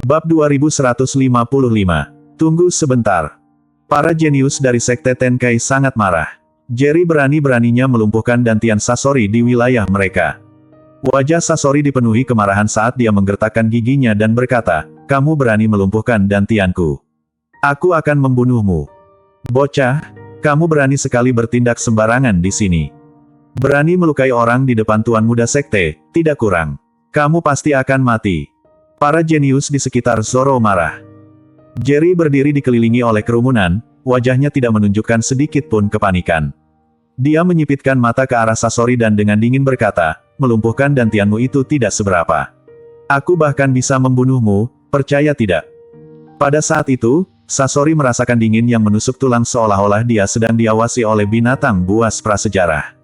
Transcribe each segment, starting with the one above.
Bab 2155. Tunggu sebentar. Para jenius dari Sekte Tenkai sangat marah. Jerry berani-beraninya melumpuhkan dantian Sasori di wilayah mereka. Wajah Sasori dipenuhi kemarahan saat dia menggertakkan giginya dan berkata, "Kamu berani melumpuhkan dantianku. Aku akan membunuhmu. Bocah, kamu berani sekali bertindak sembarangan di sini. Berani melukai orang di depan Tuan Muda Sekte, tidak kurang. Kamu pasti akan mati." Para jenius di sekitar Zoro marah. Jerry berdiri dikelilingi oleh kerumunan, wajahnya tidak menunjukkan sedikit pun kepanikan. Dia menyipitkan mata ke arah Sasori dan dengan dingin berkata, "Melumpuhkan dantianmu itu tidak seberapa. Aku bahkan bisa membunuhmu, percaya tidak?" Pada saat itu, Sasori merasakan dingin yang menusuk tulang seolah-olah dia sedang diawasi oleh binatang buas prasejarah.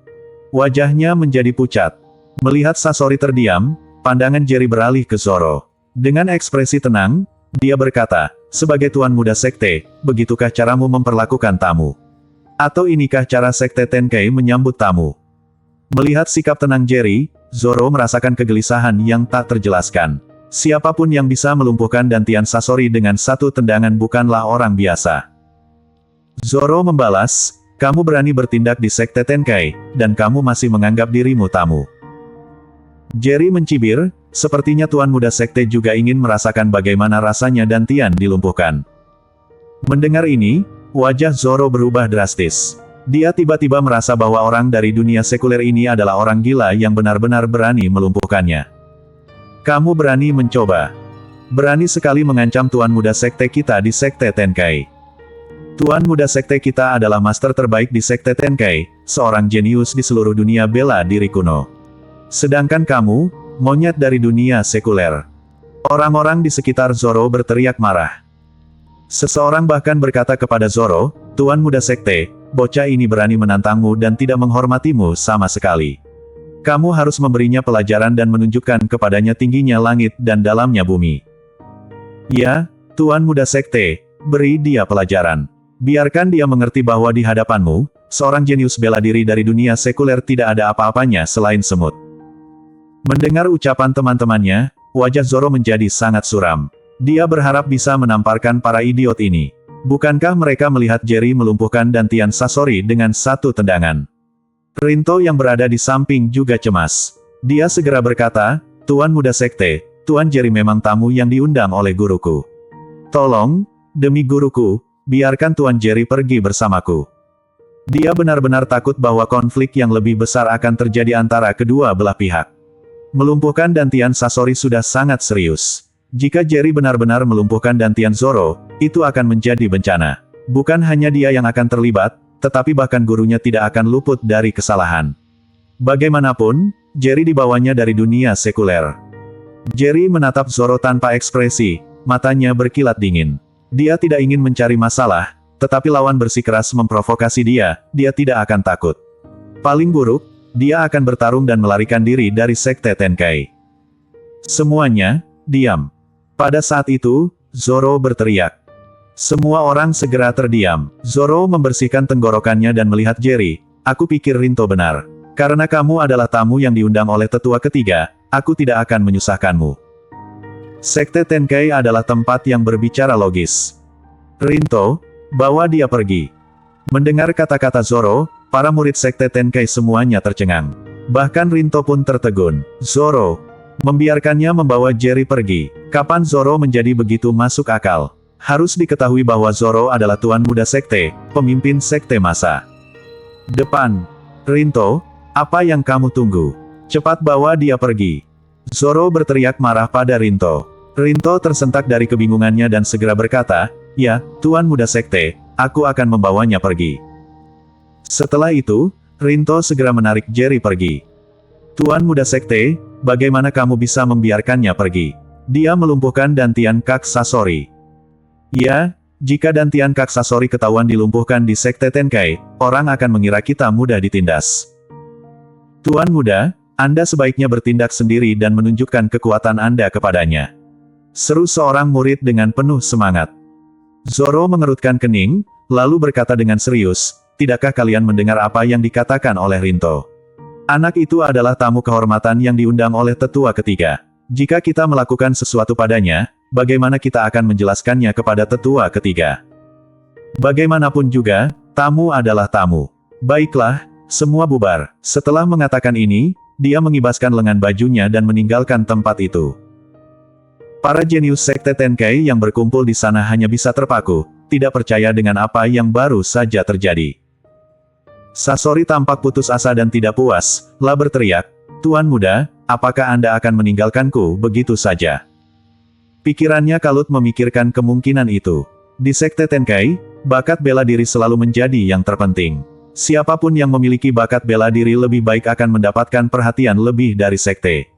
Wajahnya menjadi pucat. Melihat Sasori terdiam, pandangan Jerry beralih ke Zoro. Dengan ekspresi tenang, dia berkata, "Sebagai Tuan Muda Sekte, begitukah caramu memperlakukan tamu? Atau inikah cara Sekte Tenkai menyambut tamu?" Melihat sikap tenang Jerry, Zoro merasakan kegelisahan yang tak terjelaskan. Siapapun yang bisa melumpuhkan dantian Sasori dengan satu tendangan bukanlah orang biasa. Zoro membalas, "Kamu berani bertindak di Sekte Tenkai, dan kamu masih menganggap dirimu tamu." Jerry mencibir, sepertinya Tuan Muda Sekte juga ingin merasakan bagaimana rasanya dantian dilumpuhkan. Mendengar ini, wajah Zoro berubah drastis. Dia tiba-tiba merasa bahwa orang dari dunia sekuler ini adalah orang gila yang benar-benar berani melumpuhkannya. "Kamu berani mencoba. Berani sekali mengancam Tuan Muda Sekte kita di Sekte Tenkai. Tuan Muda Sekte kita adalah master terbaik di Sekte Tenkai, seorang jenius di seluruh dunia bela diri kuno. Sedangkan kamu, monyet dari dunia sekuler." Orang-orang di sekitar Zoro berteriak marah. Seseorang bahkan berkata kepada Zoro, "Tuan Muda Sekte, bocah ini berani menantangmu dan tidak menghormatimu sama sekali. Kamu harus memberinya pelajaran dan menunjukkan kepadanya tingginya langit dan dalamnya bumi." "Ya, Tuan Muda Sekte, beri dia pelajaran. Biarkan dia mengerti bahwa di hadapanmu, seorang jenius bela diri dari dunia sekuler tidak ada apa-apanya selain semut." Mendengar ucapan teman-temannya, wajah Zoro menjadi sangat suram. Dia berharap bisa menamparkan para idiot ini. Bukankah mereka melihat Jerry melumpuhkan dantian Sasori dengan satu tendangan? Rinto yang berada di samping juga cemas. Dia segera berkata, "Tuan Muda Sekte, Tuan Jerry memang tamu yang diundang oleh guruku. Tolong, demi guruku, biarkan Tuan Jerry pergi bersamaku." Dia benar-benar takut bahwa konflik yang lebih besar akan terjadi antara kedua belah pihak. Melumpuhkan dantian Sasori sudah sangat serius. Jika Jerry benar-benar melumpuhkan dantian Zoro, itu akan menjadi bencana. Bukan hanya dia yang akan terlibat, tetapi bahkan gurunya tidak akan luput dari kesalahan. Bagaimanapun, Jerry dibawanya dari dunia sekuler. Jerry menatap Zoro tanpa ekspresi, matanya berkilat dingin. Dia tidak ingin mencari masalah, tetapi lawan bersikeras memprovokasi dia tidak akan takut. Paling buruk, dia akan bertarung dan melarikan diri dari Sekte Tenkai. Semuanya, diam. Pada saat itu, Zoro berteriak. Semua orang segera terdiam. Zoro membersihkan tenggorokannya dan melihat Jerry. "Aku pikir Rinto benar. Karena kamu adalah tamu yang diundang oleh tetua ketiga, aku tidak akan menyusahkanmu. Sekte Tenkai adalah tempat yang berbicara logis. Rinto, bawa dia pergi." Mendengar kata-kata Zoro, para murid Sekte Tenkai semuanya tercengang. Bahkan Rinto pun tertegun. "Zoro, membiarkannya membawa Jerry pergi. Kapan Zoro menjadi begitu masuk akal? Harus diketahui bahwa Zoro adalah Tuan Muda Sekte, pemimpin Sekte masa depan. Rinto, apa yang kamu tunggu? Cepat bawa dia pergi." Zoro berteriak marah pada Rinto. Rinto tersentak dari kebingungannya dan segera berkata, "Ya, Tuan Muda Sekte, aku akan membawanya pergi." Setelah itu, Rinto segera menarik Jerry pergi. "Tuan Muda Sekte, bagaimana kamu bisa membiarkannya pergi? Dia melumpuhkan dantian Kak Sasori." "Ya, jika dantian Kak Sasori ketahuan dilumpuhkan di Sekte Tenkai, orang akan mengira kita mudah ditindas. Tuan Muda, Anda sebaiknya bertindak sendiri dan menunjukkan kekuatan Anda kepadanya," seru seorang murid dengan penuh semangat. Zoro mengerutkan kening, lalu berkata dengan serius, "Tidakkah kalian mendengar apa yang dikatakan oleh Rinto? Anak itu adalah tamu kehormatan yang diundang oleh tetua ketiga. Jika kita melakukan sesuatu padanya, bagaimana kita akan menjelaskannya kepada tetua ketiga? Bagaimanapun juga, tamu adalah tamu. Baiklah, semua bubar. Setelah mengatakan ini, dia mengibaskan lengan bajunya dan meninggalkan tempat itu. Para jenius Sekte Tenkai yang berkumpul di sana hanya bisa terpaku, tidak percaya dengan apa yang baru saja terjadi. Sasori tampak putus asa dan tidak puas, lah berteriak, "Tuan muda, apakah Anda akan meninggalkanku begitu saja?" Pikirannya kalut memikirkan kemungkinan itu. Di Sekte Tenkai, bakat bela diri selalu menjadi yang terpenting. Siapapun yang memiliki bakat bela diri lebih baik akan mendapatkan perhatian lebih dari sekte.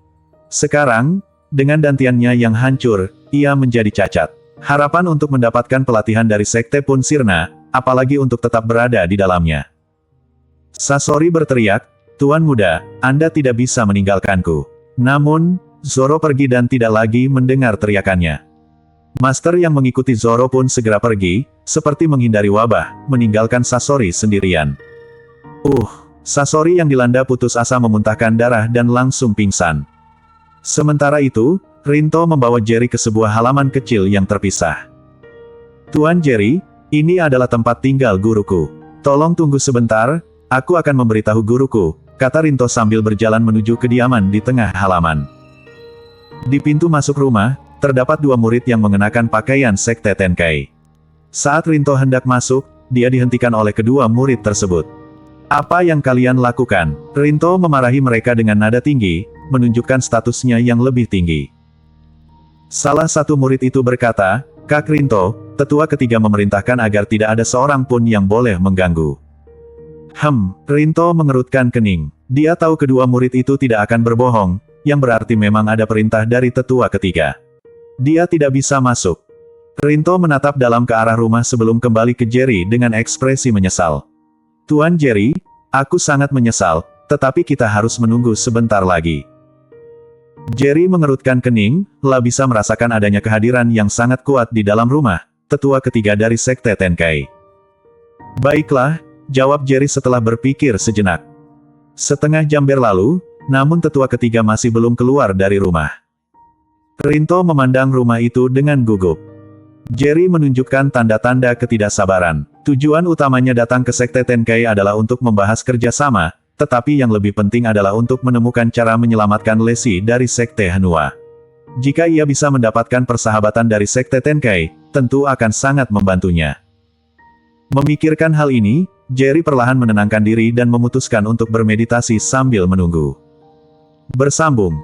Sekarang, dengan dantiannya yang hancur, ia menjadi cacat. Harapan untuk mendapatkan pelatihan dari sekte pun sirna, apalagi untuk tetap berada di dalamnya. Sasori berteriak, "Tuan muda, Anda tidak bisa meninggalkanku." Namun, Zoro pergi dan tidak lagi mendengar teriakannya. Master yang mengikuti Zoro pun segera pergi, seperti menghindari wabah, meninggalkan Sasori sendirian. Sasori yang dilanda putus asa memuntahkan darah dan langsung pingsan. Sementara itu, Rinto membawa Jerry ke sebuah halaman kecil yang terpisah. "Tuan Jerry, ini adalah tempat tinggal guruku. Tolong tunggu sebentar, aku akan memberitahu guruku," kata Rinto sambil berjalan menuju kediaman di tengah halaman. Di pintu masuk rumah, terdapat dua murid yang mengenakan pakaian Sekte Tenkai. Saat Rinto hendak masuk, dia dihentikan oleh kedua murid tersebut. "Apa yang kalian lakukan?" Rinto memarahi mereka dengan nada tinggi, menunjukkan statusnya yang lebih tinggi. Salah satu murid itu berkata, "Kak Rinto, tetua ketiga memerintahkan agar tidak ada seorang pun yang boleh mengganggu." Rinto mengerutkan kening. Dia tahu kedua murid itu tidak akan berbohong, yang berarti memang ada perintah dari tetua ketiga. Dia tidak bisa masuk. Rinto menatap dalam ke arah rumah sebelum kembali ke Jerry dengan ekspresi menyesal. "Tuan Jerry, aku sangat menyesal, tetapi kita harus menunggu sebentar lagi." Jerry mengerutkan kening, lah bisa merasakan adanya kehadiran yang sangat kuat di dalam rumah, tetua ketiga dari Sekte Tenkai. "Baiklah," jawab Jerry setelah berpikir sejenak. Setengah jam berlalu, namun tetua ketiga masih belum keluar dari rumah. Rinto memandang rumah itu dengan gugup. Jerry menunjukkan tanda-tanda ketidaksabaran. Tujuan utamanya datang ke Sekte Tenkai adalah untuk membahas kerjasama, tetapi yang lebih penting adalah untuk menemukan cara menyelamatkan Lesi dari Sekte Hanua. Jika ia bisa mendapatkan persahabatan dari Sekte Tenkai, tentu akan sangat membantunya. Memikirkan hal ini, Jerry perlahan menenangkan diri dan memutuskan untuk bermeditasi sambil menunggu. Bersambung.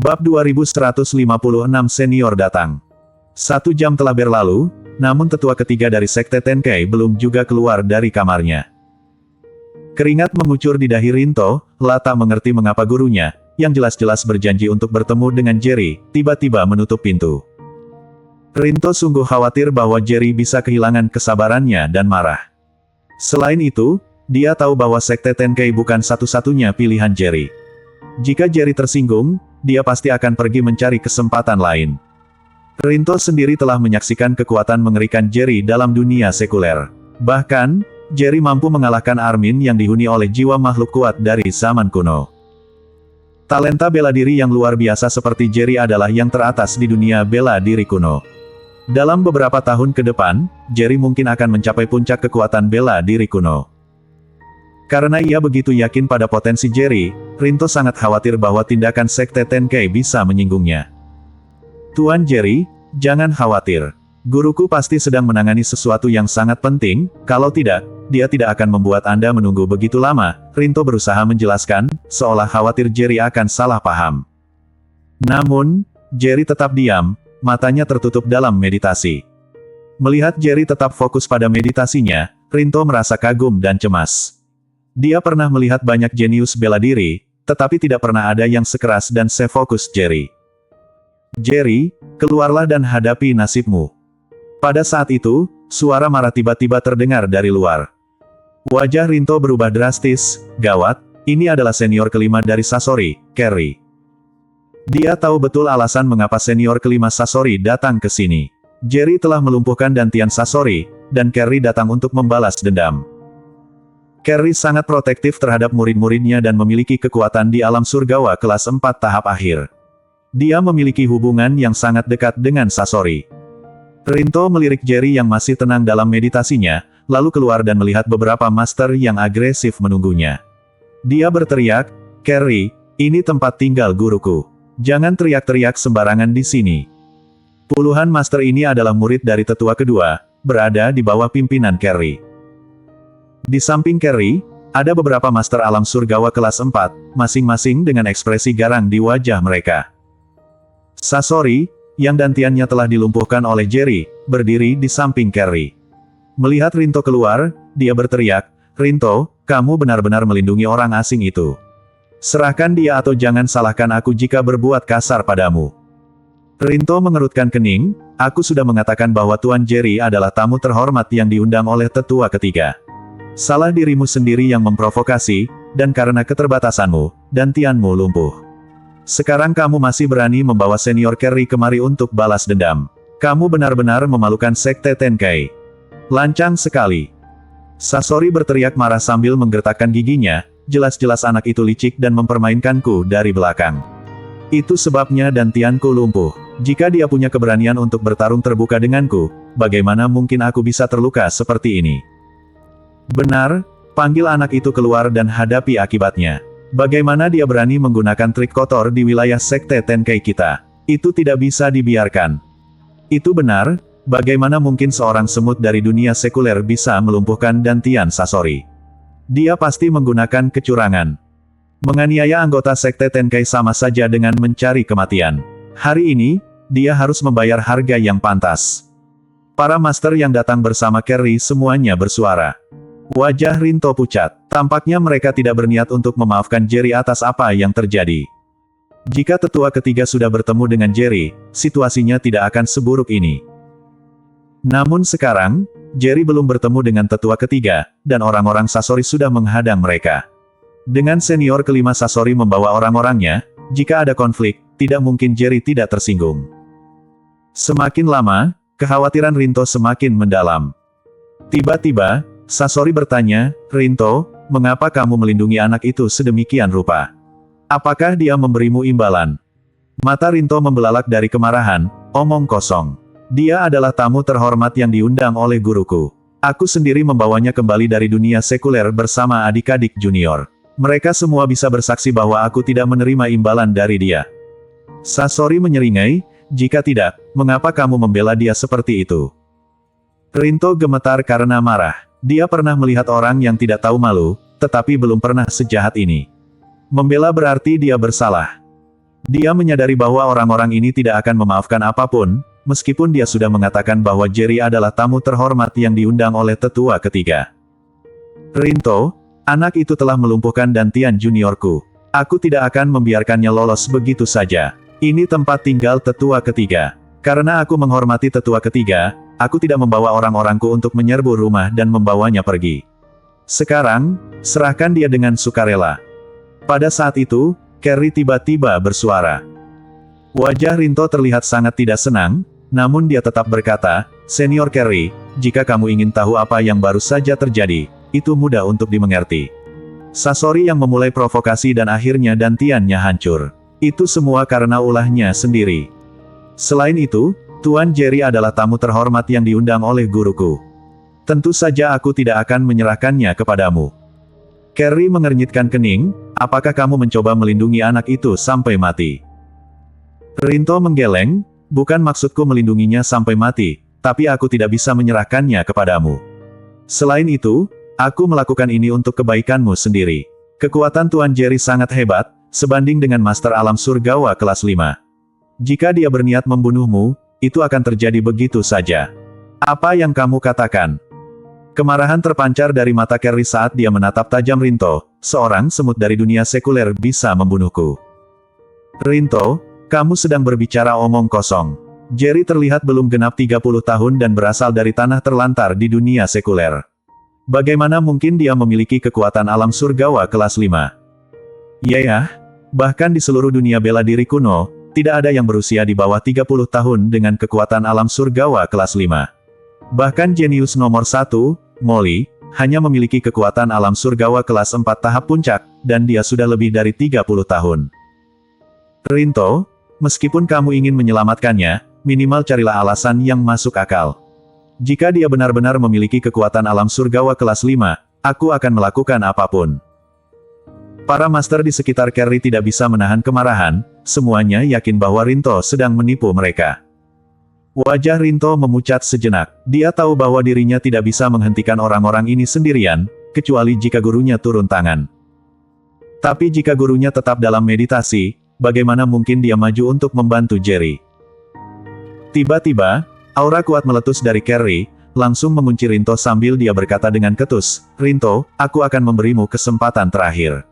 Bab 2156 Senior datang. 1 jam telah berlalu, namun tetua ketiga dari Sekte Tenkai belum juga keluar dari kamarnya. Keringat mengucur di dahi Rinto, lah tak mengerti mengapa gurunya, yang jelas-jelas berjanji untuk bertemu dengan Jerry, tiba-tiba menutup pintu. Rinto sungguh khawatir bahwa Jerry bisa kehilangan kesabarannya dan marah. Selain itu, dia tahu bahwa Sekte Tenkai bukan satu-satunya pilihan Jerry. Jika Jerry tersinggung, dia pasti akan pergi mencari kesempatan lain. Rinto sendiri telah menyaksikan kekuatan mengerikan Jerry dalam dunia sekuler. Bahkan, Jerry mampu mengalahkan Armin yang dihuni oleh jiwa makhluk kuat dari zaman kuno. Talenta bela diri yang luar biasa seperti Jerry adalah yang teratas di dunia bela diri kuno. Dalam beberapa tahun ke depan, Jerry mungkin akan mencapai puncak kekuatan bela diri kuno. Karena ia begitu yakin pada potensi Jerry, Rinto sangat khawatir bahwa tindakan Sekte Tenkai bisa menyinggungnya. "Tuan Jerry, jangan khawatir. Guruku pasti sedang menangani sesuatu yang sangat penting, kalau tidak, dia tidak akan membuat Anda menunggu begitu lama," Rinto berusaha menjelaskan, seolah khawatir Jerry akan salah paham. Namun, Jerry tetap diam, matanya tertutup dalam meditasi. Melihat Jerry tetap fokus pada meditasinya, Rinto merasa kagum dan cemas. Dia pernah melihat banyak jenius bela diri, tetapi tidak pernah ada yang sekeras dan sefokus Jerry. "Jerry, keluarlah dan hadapi nasibmu." Pada saat itu, suara marah tiba-tiba terdengar dari luar. Wajah Rinto berubah drastis. Gawat, ini adalah senior kelima dari Sasori, Kerry. Dia tahu betul alasan mengapa senior kelima Sasori datang ke sini. Jerry telah melumpuhkan dantian Sasori, dan Kerry datang untuk membalas dendam. Kerry sangat protektif terhadap murid-muridnya dan memiliki kekuatan di alam surgawa kelas 4 tahap akhir. Dia memiliki hubungan yang sangat dekat dengan Sasori. Rinto melirik Jerry yang masih tenang dalam meditasinya, lalu keluar dan melihat beberapa master yang agresif menunggunya. Dia berteriak, "Carrie, ini tempat tinggal guruku. Jangan teriak-teriak sembarangan di sini." Puluhan master ini adalah murid dari tetua kedua, berada di bawah pimpinan Carrie. Di samping Carrie, ada beberapa master alam surgawa kelas 4, masing-masing dengan ekspresi garang di wajah mereka. Sasori, yang dantiannya telah dilumpuhkan oleh Jerry, berdiri di samping Carrie. Melihat Rinto keluar, dia berteriak, "Rinto, kamu benar-benar melindungi orang asing itu. Serahkan dia atau jangan salahkan aku jika berbuat kasar padamu." Rinto mengerutkan kening, "Aku sudah mengatakan bahwa Tuan Jerry adalah tamu terhormat yang diundang oleh tetua ketiga. Salah dirimu sendiri yang memprovokasi, dan karena keterbatasanmu, dantianmu lumpuh. Sekarang kamu masih berani membawa senior Carrie kemari untuk balas dendam. Kamu benar-benar memalukan Sekte Tenkai. Lancang sekali." Sasori berteriak marah sambil menggertakkan giginya, "Jelas-jelas anak itu licik dan mempermainkanku dari belakang. Itu sebabnya dantianku lumpuh. Jika dia punya keberanian untuk bertarung terbuka denganku, bagaimana mungkin aku bisa terluka seperti ini? Benar, panggil anak itu keluar dan hadapi akibatnya. Bagaimana dia berani menggunakan trik kotor di wilayah Sekte Tenkai kita? Itu tidak bisa dibiarkan." "Itu benar, bagaimana mungkin seorang semut dari dunia sekuler bisa melumpuhkan dantian Sasori? Dia pasti menggunakan kecurangan. Menganiaya anggota Sekte Tenkai sama saja dengan mencari kematian. Hari ini, dia harus membayar harga yang pantas." Para master yang datang bersama Carrie semuanya bersuara. Wajah Rinto pucat. Tampaknya mereka tidak berniat untuk memaafkan Jerry atas apa yang terjadi. Jika tetua ketiga sudah bertemu dengan Jerry, situasinya tidak akan seburuk ini. Namun sekarang, Jerry belum bertemu dengan tetua ketiga, dan orang-orang Sasori sudah menghadang mereka. Dengan senior kelima Sasori membawa orang-orangnya, jika ada konflik, tidak mungkin Jerry tidak tersinggung. Semakin lama, kekhawatiran Rinto semakin mendalam. Tiba-tiba, Sasori bertanya, "Rinto, mengapa kamu melindungi anak itu sedemikian rupa? Apakah dia memberimu imbalan?" Mata Rinto membelalak dari kemarahan, "Omong kosong. Dia adalah tamu terhormat yang diundang oleh guruku. Aku sendiri membawanya kembali dari dunia sekuler bersama adik-adik junior. Mereka semua bisa bersaksi bahwa aku tidak menerima imbalan dari dia." Sasori menyeringai, "Jika tidak, mengapa kamu membela dia seperti itu?" Rinto gemetar karena marah. Dia pernah melihat orang yang tidak tahu malu, tetapi belum pernah sejahat ini. Membela berarti dia bersalah. Dia menyadari bahwa orang-orang ini tidak akan memaafkan apapun, meskipun dia sudah mengatakan bahwa Jerry adalah tamu terhormat yang diundang oleh tetua ketiga. "Rinto, anak itu telah melumpuhkan dantian juniorku. Aku tidak akan membiarkannya lolos begitu saja. Ini tempat tinggal tetua ketiga. Karena aku menghormati tetua ketiga, aku tidak membawa orang-orangku untuk menyerbu rumah dan membawanya pergi. Sekarang, serahkan dia dengan sukarela." Pada saat itu, Carrie tiba-tiba bersuara. Wajah Rinto terlihat sangat tidak senang, namun dia tetap berkata, "Senior Carrie, jika kamu ingin tahu apa yang baru saja terjadi, itu mudah untuk dimengerti. Sasori yang memulai provokasi dan akhirnya dantiannya hancur. Itu semua karena ulahnya sendiri. Selain itu, Tuan Jerry adalah tamu terhormat yang diundang oleh guruku. Tentu saja aku tidak akan menyerahkannya kepadamu." Carrie mengernyitkan kening, "Apakah kamu mencoba melindungi anak itu sampai mati?" Rinto menggeleng, "Bukan maksudku melindunginya sampai mati, tapi aku tidak bisa menyerahkannya kepadamu. Selain itu, aku melakukan ini untuk kebaikanmu sendiri. Kekuatan Tuan Jerry sangat hebat, sebanding dengan Master Alam Surgawa kelas 5. Jika dia berniat membunuhmu, itu akan terjadi begitu saja. Apa yang kamu katakan?" Kemarahan terpancar dari mata Carrie saat dia menatap tajam Rinto, "Seorang semut dari dunia sekuler bisa membunuhku." "Rinto, kamu sedang berbicara omong kosong. Jerry terlihat belum genap 30 tahun dan berasal dari tanah terlantar di dunia sekuler. Bagaimana mungkin dia memiliki kekuatan alam surgawa kelas 5? Ya, bahkan di seluruh dunia bela diri kuno, tidak ada yang berusia di bawah 30 tahun dengan kekuatan alam surgawa kelas 5. Bahkan jenius nomor 1, Molly, hanya memiliki kekuatan alam surgawa kelas 4 tahap puncak, dan dia sudah lebih dari 30 tahun. Rinto, Meskipun kamu ingin menyelamatkannya, minimal carilah alasan yang masuk akal. Jika dia benar-benar memiliki kekuatan alam surgawa kelas 5, aku akan melakukan apapun. Para master di sekitar Carrie tidak bisa menahan kemarahan, semuanya yakin bahwa Rinto sedang menipu mereka. Wajah Rinto memucat sejenak. Dia tahu bahwa dirinya tidak bisa menghentikan orang-orang ini sendirian, kecuali jika gurunya turun tangan. Tapi jika gurunya tetap dalam meditasi, bagaimana mungkin dia maju untuk membantu Jerry? Tiba-tiba, aura kuat meletus dari Carrie, langsung mengunci Rinto sambil dia berkata dengan ketus, "Rinto, aku akan memberimu kesempatan terakhir.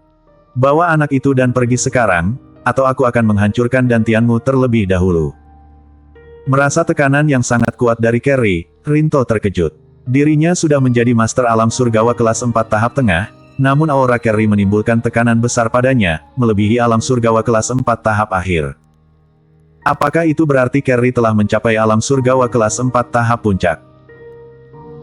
Bawa anak itu dan pergi sekarang, atau aku akan menghancurkan dantianmu terlebih dahulu." Merasa tekanan yang sangat kuat dari Carrie, Rinto terkejut. Dirinya sudah menjadi master alam surgawa kelas 4 tahap tengah, namun aura Carrie menimbulkan tekanan besar padanya, melebihi alam surgawa kelas 4 tahap akhir. Apakah itu berarti Carrie telah mencapai alam surgawa kelas 4 tahap puncak?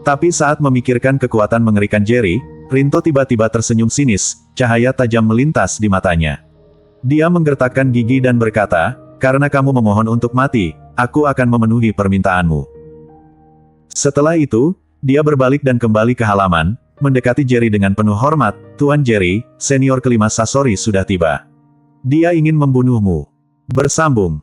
Tapi saat memikirkan kekuatan mengerikan Jerry, Rinto tiba-tiba tersenyum sinis, cahaya tajam melintas di matanya. Dia menggertakkan gigi dan berkata, "Karena kamu memohon untuk mati, aku akan memenuhi permintaanmu." Setelah itu, dia berbalik dan kembali ke halaman, mendekati Jerry dengan penuh hormat, "Tuan Jerry, senior kelima Sasori sudah tiba. Dia ingin membunuhmu." Bersambung.